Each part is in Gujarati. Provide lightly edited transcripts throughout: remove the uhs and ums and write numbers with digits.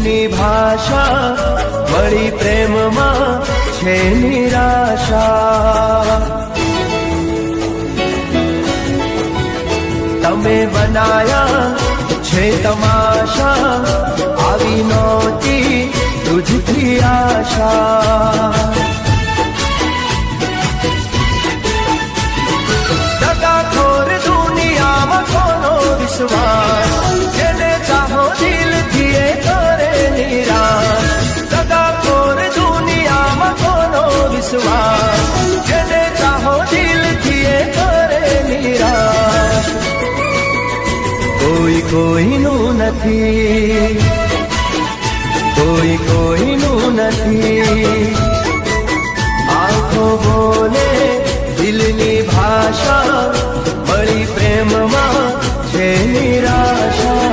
દિલની ભાષા વળી પ્રેમમાં છે નિરાશા. તમે બનાયા છે તમાશા આવી નહોતી તુજથી આશા. દગાખોર દુનિયામાં કોનો વિશ્વાસ જેને ચાહો દિલથી એ કરે નિરાશ. દગાખોર દુનિયામાં કોનો વિશ્વાસ જેને ચાહો દિલથી એ કરે નિરાશ. કોઈ કોઈનું નથી, કોઈ કોઈનું નથી. આંખો બોલે દિલની ભાષા વળી પ્રેમમાં છે નિરાશા.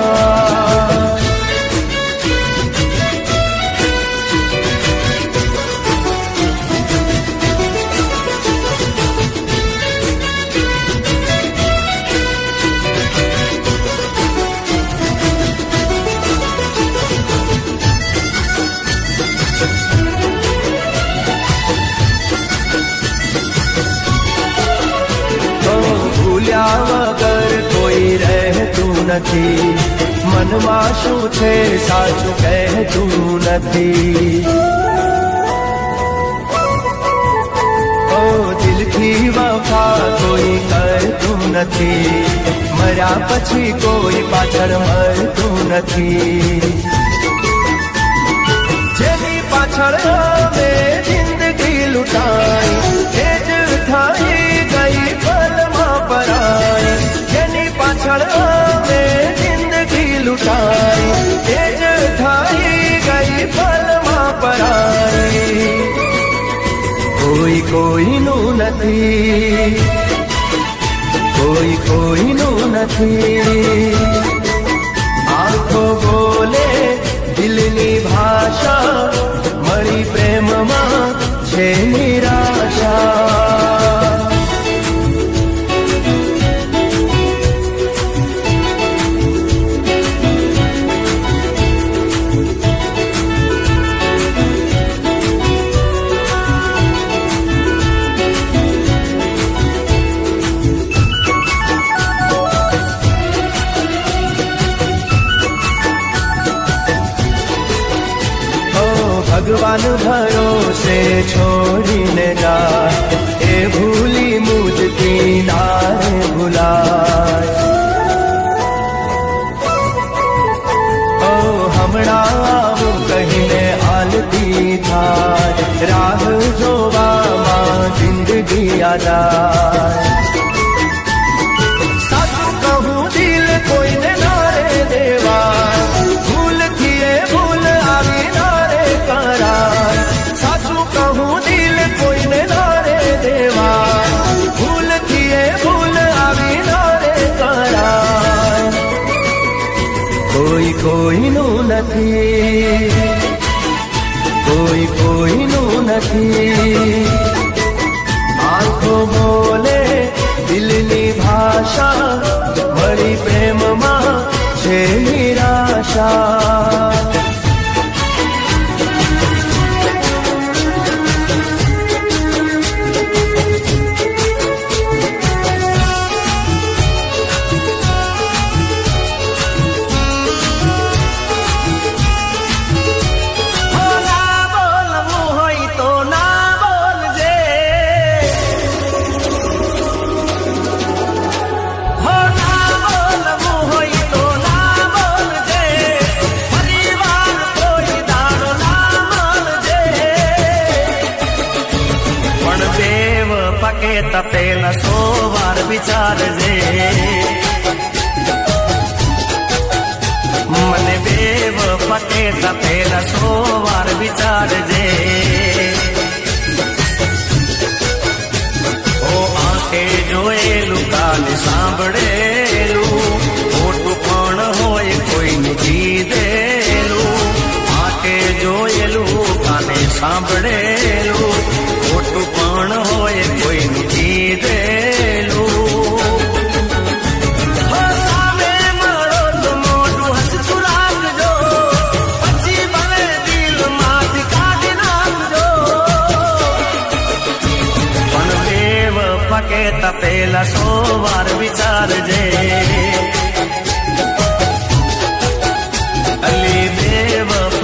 વગર કોઈ રહેતું નથી, મનમાં શું છે સાચું કહેતું નથી. ઓ દિલથી વફા કોઈ કરતું નથી, મર્યા પછી કોઈ પાછળ મળતું નથી. જેની પાછળ હવે જિંદગી લૂંટાઈ એ જ થઈ ગઈ પલમાં પરાઈ. જેની પાછળ હવે જિંદગી લૂંટાઈ એ જ થઈ ગઈ પલમાં પરાઈ. કોઈ કોઈનું નથી, કોઈ કોઈનું નથી. આંખો બોલે દિલની ભાષા મળી પ્રેમમાં છે નિરાશા. ભગવાન ભરોસે છોડીને જાય એ ભૂલી મુજથી નારે ભૂલાય. ઓ હમણાં આવું કહીને હાલતી થાય, રાહ જોવામાં જિંદગી આજાય. સાચું કહું દિલ કોઈને નારે દેવાય, ભૂલથી એ ભૂલ આવી નારે કરાય. સાચું કહું દિલ કોઈને નારે દેવાય, ભૂલથી એ ભૂલ આવી નારે કરાય. કોઈ કોઈનું નથી, કોઈ કોઈનું નથી. આંખો બોલે દિલની ભાષા વળી પ્રેમમાં છે નિરાશા. પકે તપેલા 100 વાર વિચારજે, મને બેવ પકે તપેલા 100 વાર વિચારજે. ઓ આંખે જોયેલું કાને સાંભળેલું ખોટું પણ હોય કોઈનું કીધેલું. આંખે જોયેલું કાને સાંભળેલું ખોટું પણ હોય કોઈનું કીધેલું. સામે મળો તો મોઢું હસતું રાખજો, પછી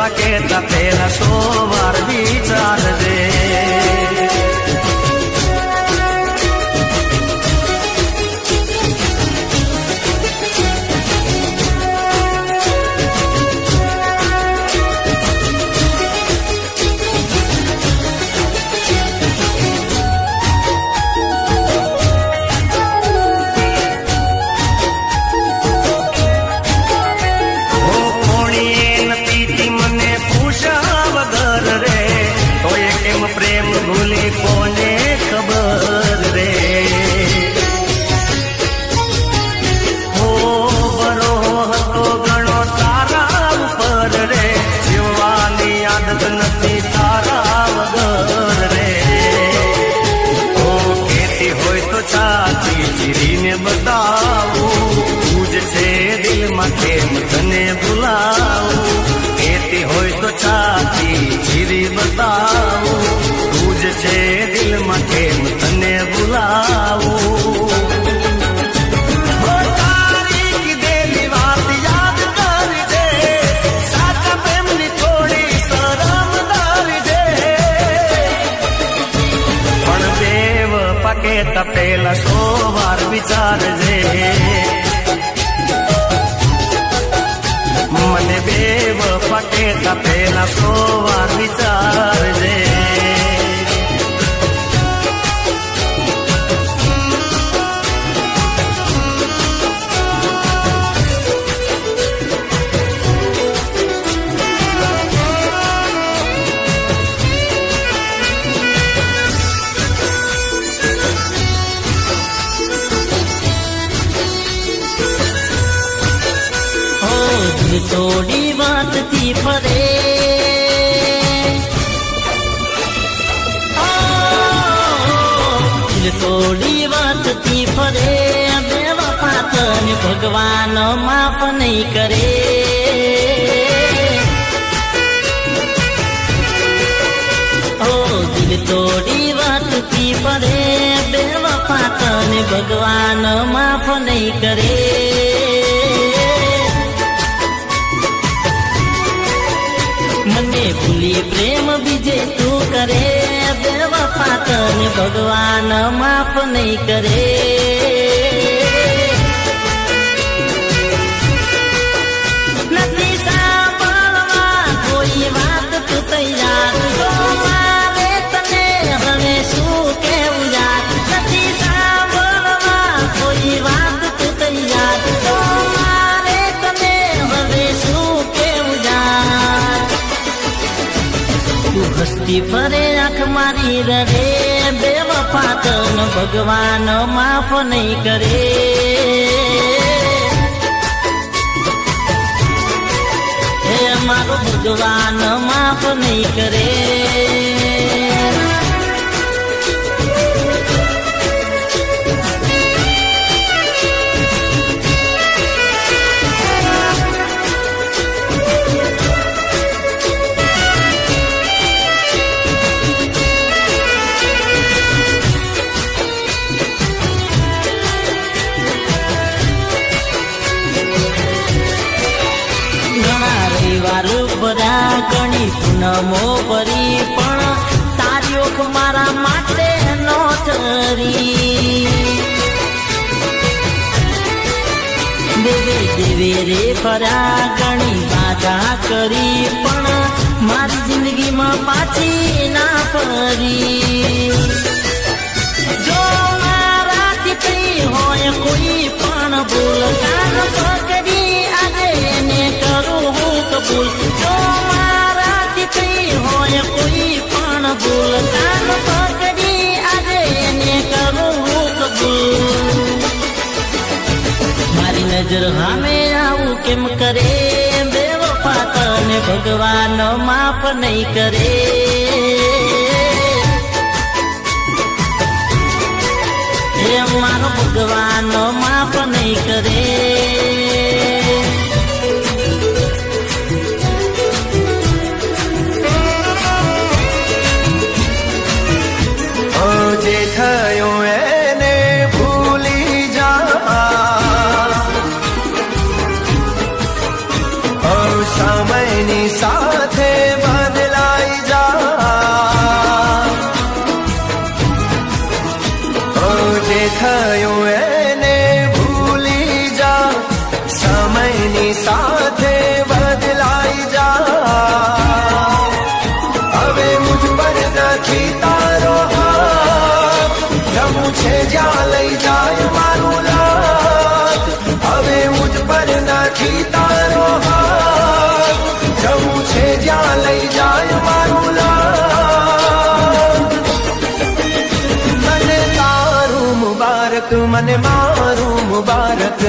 પાકે તપેલા 100 વાર વિચારજે. પ્રેમ ભૂલી કોને ખબર રે. હો બરો હતો ઘણો તારા ઉપર રે, જીવવાની આદત નથી તારા વગર રે. હો કેતી હોય તો છાતી ચીરીને બતાવું, તું જ છે દિલમાં કેમ તને ભૂલાવું. કેતી હોય તો છાતી ચીરી બતાવું, તું જ છે દિલમાં કેમ તને ભૂલાવું. તારી કીધેલી વાત યાદ કરજે, સાચા પ્રેમની થોડી શરમ કરજે. પણ દેવ પાકે તપેલા 100 વાર વિચારજે. મને બેવ પાકે તપેલા 100 વાર વિચારજે. થોડી વાતથી ફરે, થોડી વાતથી ફરે, બેવફા તને ભગવાન માફ નહીં કરે. ઓ દિલ થોડી વાતથી ફરે, બેવફા તને ભગવાન માફ નહીં કરે. મને ભૂલી પ્રેમ બીજે તું કરે, બેવફા તને ભગવાન માફ નહીં કરે. નથી સાંભળવા કોઈ વાત તું તૈયાર, તો મારે તને હવે શું કેવું યાર. નથી સાંભળવા કોઈ વાત તું તૈયાર, તો મારે તને હવે શું કેવું યાર. તું હસ્તી ફરે આંખ મારી રડે, બેવફા તને ભગવાન માફ નહીં કરે. હે મારો ભગવાન માફ નહીં કરે. બધા ઘણી પૂનમો ભરી, પણ તારી ઓખ મારા માટે નો ઠરી. દેવે દેવે રે ફર્યા ઘણી બાધા કરી, પણ મારી જિંદગીમાં પાછી ના ફરી. જો મારાથી થઈ હોય કોઈ પણ ભૂલ, કાન પકડી આજે એને કરું હું કબૂલ. જો મારાથી થઈ હોય કોઈ પણ ભૂલ, કાન પકડી આજે એને કરું હું કબૂલ. મારી નજર સામે આવું કેમ કરે, બેવફા તને ભગવાન માફ નહીં કરે. હે મારો ભગવાન માફ નહીં કરે. જે થયું એને ભૂલી જા, સમયની સાથે જ્યાં લઈ જાય મારું લાખ હવે મુજ પર નથી તારો હાથ જવું છે જ્યાં લઈ જાય મારું લાખ મને તારું મુબારક મને મારું મુબારક